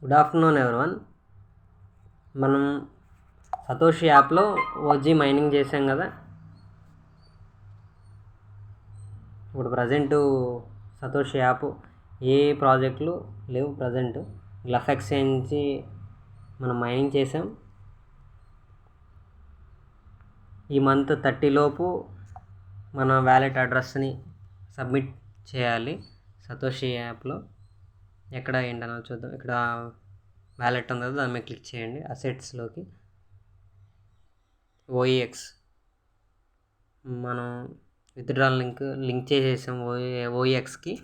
Good afternoon everyone. మనం Satoshi యాప్లో OG mining చేసాం కదా. ఇప్పుడు ప్రజెంటు సతోషి యాప్ ఏ ప్రాజెక్టులు లేవు. ప్రజెంట్ గ్లఫ్ ఎక్స్చేంజ్ మనం మైనింగ్ చేసాం. ఈ మంత్ 30 లోపు మన వ్యాలెట్ అడ్రస్ని సబ్మిట్ చేయాలి సతోషి యాప్లో. ఎక్కడ ఏంటనో చూద్దాం. ఇక్కడ వ్యాలెట్ ఉంది కదా, దాని మీద క్లిక్ చేయండి. అసెట్స్లోకి ఓఈఎక్స్ మనం విత్డ్రాల్ లింక్ చేసేసాం ఓఈఎక్స్కి.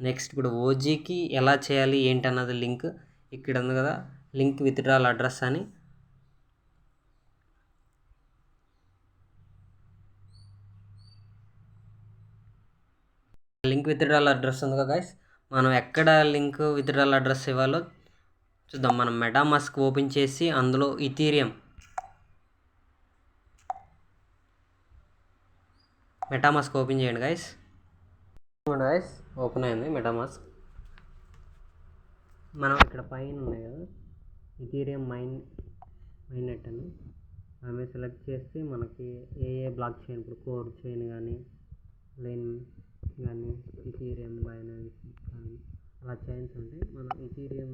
నెక్స్ట్ ఇప్పుడు ఓజీకి ఎలా చేయాలి ఏంటన్నది లింక్ ఇక్కడ ఉంది కదా, లింక్ విత్డ్రాల్ అడ్రస్ అని. లింక్ విత్డ్రాల్ అడ్రస్ ఉంది కదా గైస్, మనం ఎక్కడ లింక్ విత్డ్రాల్ అడ్రస్ ఇవ్వాలో చూద్దాం. మనం మెటామాస్క్ ఓపెన్ చేసి అందులో ఇథీరియం మెటామాస్క్ ఓపెన్ చేయండి గైస్. ఓపెన్ అయింది మెటామాస్క్. మనం ఇక్కడ పైన ఉన్నాయి కదా ఇథీరియం మైనెట్ అని, దాని మీద సెలెక్ట్ చేస్తే మనకి ఏ బ్లాక్ చైన్, ఇప్పుడు కోర్ చైన్ కానీ లైన్ కానీ ఇథీరియం బైనాన్స్ కానీ అలా చైన్స్ ఉంటాయి. మనం ఇథీరియం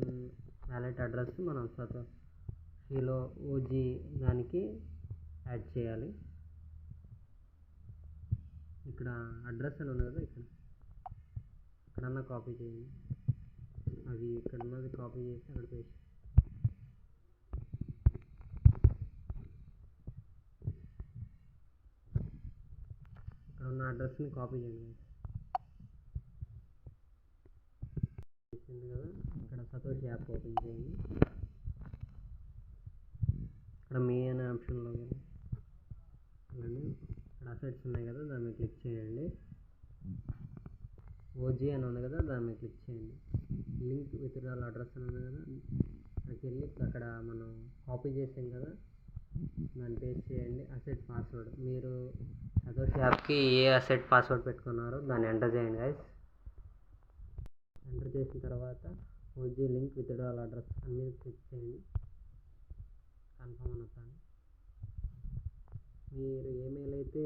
వ్యాలెట్ అడ్రస్ మనం సతోషిలో ఓజీ దానికి యాడ్ చేయాలి. ఇక్కడ అడ్రస్ అని ఉంది కదా, ఇక్కడన్నా కాపీ చేయండి. అది ఇక్కడ ఉన్నది కాపీ చేసి అక్కడ పేస్ట్. ఇక్కడ ఉన్న అడ్రస్ని కాపీ చేయండి కదా. ఇక్కడ సతోషి యాప్ ఓపెన్ చేయండి. ఇక్కడ మీ అనే ఆప్షన్లో వెళ్ళండి. ఇక్కడ అసెట్స్ ఉన్నాయి కదా, దాని మీద క్లిక్ చేయండి. ఓజీ అని ఉంది కదా, దాని మీద క్లిక్ చేయండి. లింక్ విత్డ్రాల్ అడ్రస్ అని ఉంది కదా, అక్కడికి వెళ్ళి అక్కడ మనం కాపీ చేసాం కదా, దాన్ని పేస్ట్ చేయండి. అసెట్ పాస్వర్డ్ మీరు సతోషి యాప్కి ఏ అసెట్ పాస్వర్డ్ పెట్టుకున్నారో దాన్ని ఎంటర్ చేయండి గైస్. ఎంటర్ చేసిన తర్వాత ఓజీ లింక్ విత్డ్రాల్ అడ్రస్ అని మీద క్లిక్ చేయండి. కన్ఫర్మ్ అవుతాను. మీరు ఏ మెయిల్ అయితే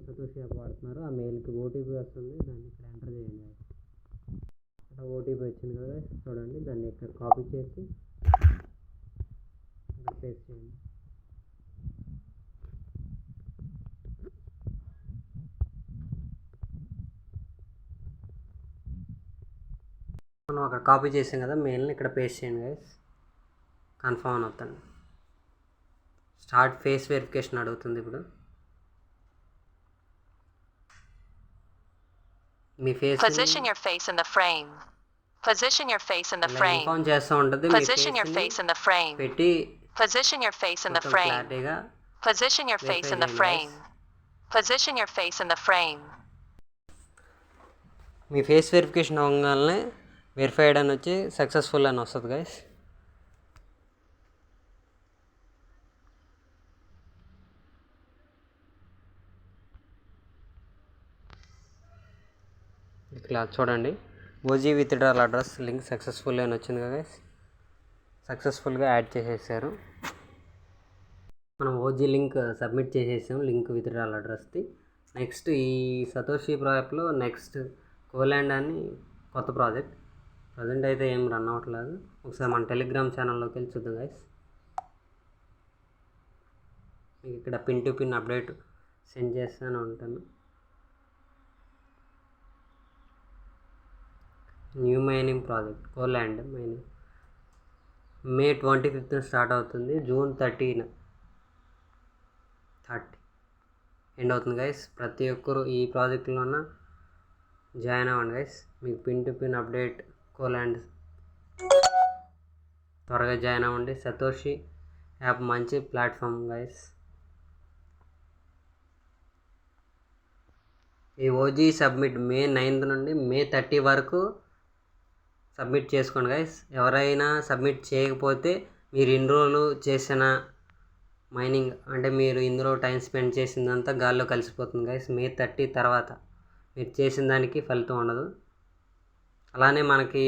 సతోషి యాప్ వాడుతున్నారో ఆ మెయిల్కి ఓటీపీ వస్తుంది, దాన్ని ఇక్కడ ఎంటర్ చేయండి. ఇక్కడ ఓటీపీ వచ్చింది కదా చూడండి, దాన్ని ఇక్కడ కాపీ చేసి ఇక్కడ పేస్ట్ చేయండి. మనం అక్కడ కాపీ చేసాం కదా మెయిల్ని, ఇక్కడ పేస్ట్ చేయండి గైస్. కన్ఫర్మ్ అవుతాను. స్టార్ట్ ఫేస్ వెరిఫికేషన్ అడుగుతుంది. ఇప్పుడు మీ face Position your face in the frame. Position your face in the frame. Inform చేస్తూ ఉంటుంది. Position your face in the frame. పెట్టి Position your face in the frame. క్లారిటీగా Position your face in the frame. Position your face in the frame. Me face verification అవ్వగానే verified అని వచ్చి successful అని వస్తుంది guys. ఇట్లా చూడండి, OG withdrawal address link successful అని వచ్చింది కదా గైస్. సక్సెస్ఫుల్గా యాడ్ చేసేసారు. మనం ఓజీ లింక్ సబ్మిట్ చేసేసాం, లింక్ విత్డ్రాల్ అడ్రస్ది. నెక్స్ట్ ఈ సతోషి యాప్లో నెక్స్ట్ కోల్యాండ్ అని కొత్త ప్రాజెక్ట్. ప్రజెంట్ అయితే ఏం రన్ అవ్వట్లేదు. ఒకసారి మన టెలిగ్రామ్ ఛానల్లోకి వెళ్ళి చూద్దాం గైస్. మీకు ఇక్కడ pin to pin update send చేస్తూనే ఉంటాను. న్యూ మైనింగ్ ప్రాజెక్ట్ కోల్యాండ్ మైనింగ్ మే 25th స్టార్ట్ అవుతుంది, జూన్ 30 ఎండ్ అవుతుంది గైస్. ప్రతి ఒక్కరు ఈ ప్రాజెక్టులోన జాయిన్ అవ్వండి గైస్. మీకు పిన్ టు పిన్ అప్డేట్ కోల్యాండ్ త్వరగా జాయిన్ అవ్వండి. సతోషి యాప్ మంచి ప్లాట్ఫామ్ గైస్. ఈ ఓజీ సబ్మిట్ మే 9th నుండి మే 30 వరకు సబ్మిట్ చేసుకోండి గైస్. ఎవరైనా సబ్మిట్ చేయకపోతే మీరు ఇన్ని రోజులు చేసిన మైనింగ్ అంటే మీరు ఇందులో టైం స్పెండ్ చేసిందంతా గాల్లో కలిసిపోతుంది గైస్. మే 30 తర్వాత మీరు చేసిన దానికి ఫలితం ఉండదు. అలానే మనకి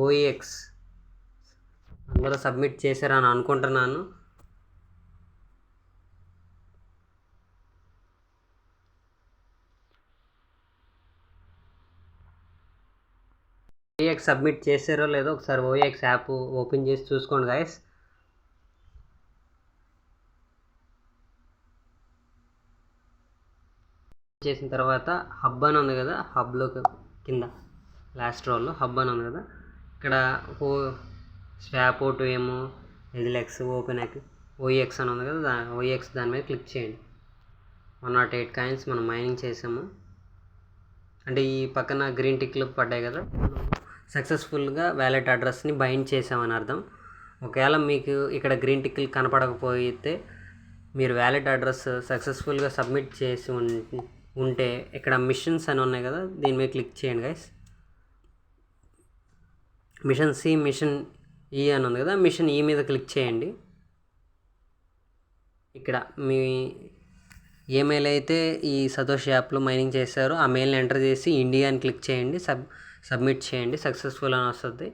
ఓఈఎక్స్ అందరూ సబ్మిట్ చేశారని అనుకుంటున్నాను. ఓఎక్స్ సబ్మిట్ చేశారో లేదో ఒకసారి ఓఎక్స్ యాప్ ఓపెన్ చేసి చూసుకోండి గైస్. చేసిన తర్వాత హబ్ అని ఉంది కదా, హబ్లో కింద లాస్ట్ రోల్లో హబ్ అని ఉంది కదా, ఇక్కడ స్వాప్ ఓటు ఏమో ఎజిలెక్స్ ఓఎక్స్ అని ఉంది కదా, ఓఎక్స్ దాని మీద క్లిక్ చేయండి. 108 కాయిన్స్ మనం మైనింగ్ చేసాము. అంటే ఈ పక్కన గ్రీన్ టిక్లు పడ్డాయి కదా, సక్సెస్ఫుల్గా వ్యాలెట్ అడ్రస్ని బైండ్ చేసామని అర్థం. ఒకవేళ మీకు ఇక్కడ గ్రీన్ టిక్లు కనపడకపోతే మీరు వ్యాలెట్ అడ్రస్ సక్సెస్ఫుల్గా సబ్మిట్ చేసి ఉంటే ఇక్కడ మిషన్స్ అని ఉన్నాయి కదా, దీని మీద క్లిక్ చేయండి గైస్. మిషన్ సి, మిషన్ ఈ అని ఉంది కదా, మిషన్ ఈ మీద క్లిక్ చేయండి. ఇక్కడ మీ ఏ మెయిల్ అయితే ఈ సతోష్ యాప్లో మైనింగ్ చేశారో ఆ మెయిల్ని ఎంటర్ చేసి ఇండియా అని క్లిక్ చేయండి. సబ్మిట్ చేయండి. సక్సెస్ఫుల్ అని వస్తుంది.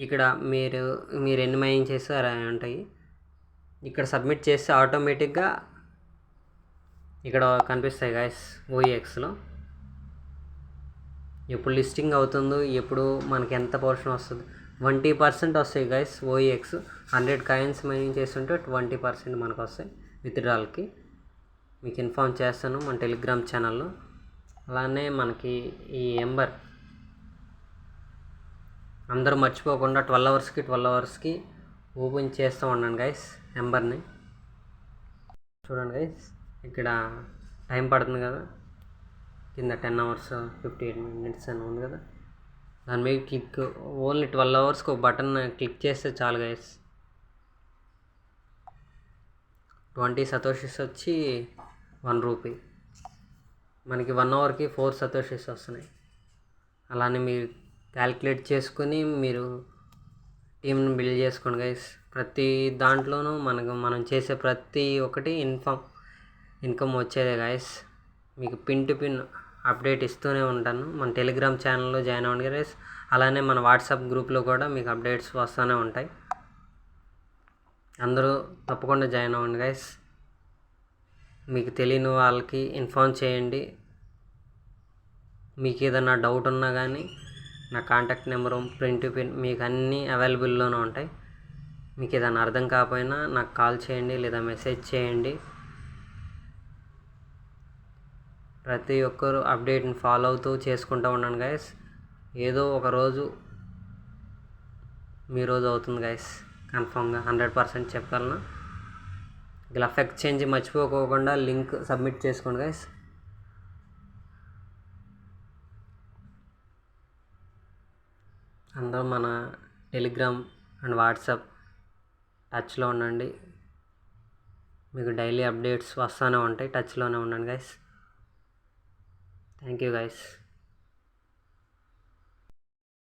ఇక్కడ మీరు ఎన్ని మైనింగ్ చేస్తారో అలా ఉంటాయి. ఇక్కడ సబ్మిట్ చేస్తే ఆటోమేటిక్గా ఇక్కడ కనిపిస్తాయి గైస్ ఓఎక్స్లో. ఎప్పుడు లిస్టింగ్ అవుతుందో, ఎప్పుడు మనకి ఎంత పోర్షన్ వస్తుంది, 20% వస్తాయి గైస్ ఓఎక్స్. 100 కాయిన్స్ మైనింగ్ చేస్తుంటే 20% మనకు వస్తాయి విత్డ్రాల్కి. మీకు ఇన్ఫార్మ్ చేస్తాను మన టెలిగ్రామ్ ఛానల్లో. అలానే మనకి ఈ ఎంబర్ అందరూ మర్చిపోకుండా 12 అవర్స్కి ఓపెన్ చేస్తూ ఉండండి గైస్ ఎంబర్ని. చూడండి గైస్, ఇక్కడ టైం పడుతుంది కదా, కింద 10 hours 58 minutes అని ఉంది కదా, దాని మీద క్లిక్. ఓన్లీ 12 అవర్స్కి ఒక బటన్ క్లిక్ చేస్తే చాలు గైస్. 20 సతోషిస్ వచ్చి 1 రూపీ. మనకి 1 అవర్కి 4 సతోషిస్ వస్తున్నాయి. అలానే మీరు క్యాల్కులేట్ చేసుకుని మీరు టీంని బిల్డ్ చేసుకోండి గైస్. ప్రతి దాంట్లోనూ మనం చేసే ప్రతి ఒక్కటి ఇన్కమ్ వచ్చేదే గైస్. మీకు పిన్ టు పిన్ అప్డేట్ ఇస్తూనే ఉంటాను. మన టెలిగ్రామ్ ఛానల్లో జాయిన్ అవ్వండి గైస్. అలానే మన వాట్సాప్ గ్రూప్లో కూడా మీకు అప్డేట్స్ వస్తూనే ఉంటాయి. అందరూ తప్పకుండా జాయిన్ అవ్వండి గైస్. మీకు తెలియని వాళ్ళకి ఇన్ఫార్మ్ చేయండి. మీకు ఏదైనా డౌట్ ఉన్నా కానీ నా contact number, print to pin మీకు అన్నీ అవైలబుల్లోనే ఉంటాయి. మీకు ఏదైనా అర్థం కాకపోయినా నాకు కాల్ చేయండి లేదా మెసేజ్ చేయండి. ప్రతి ఒక్కరు అప్డేట్ని ఫాలో అవుతూ చేసుకుంటూ ఉండండి గైస్. ఏదో ఒక రోజు మీ రోజు అవుతుంది గైస్, కన్ఫామ్గా 100% చెప్పగలను. గ్లఫ్ ఎక్స్చేంజ్ మర్చిపోకోకుండా లింక్ సబ్మిట్ చేసుకోండి గైస్. అందరూ మన టెలిగ్రామ్ అండ్ వాట్సాప్ టచ్లో ఉండండి. మీకు డైలీ అప్డేట్స్ వస్తూనే ఉంటాయి. టచ్లోనే ఉండండి గైస్. Thank you guys.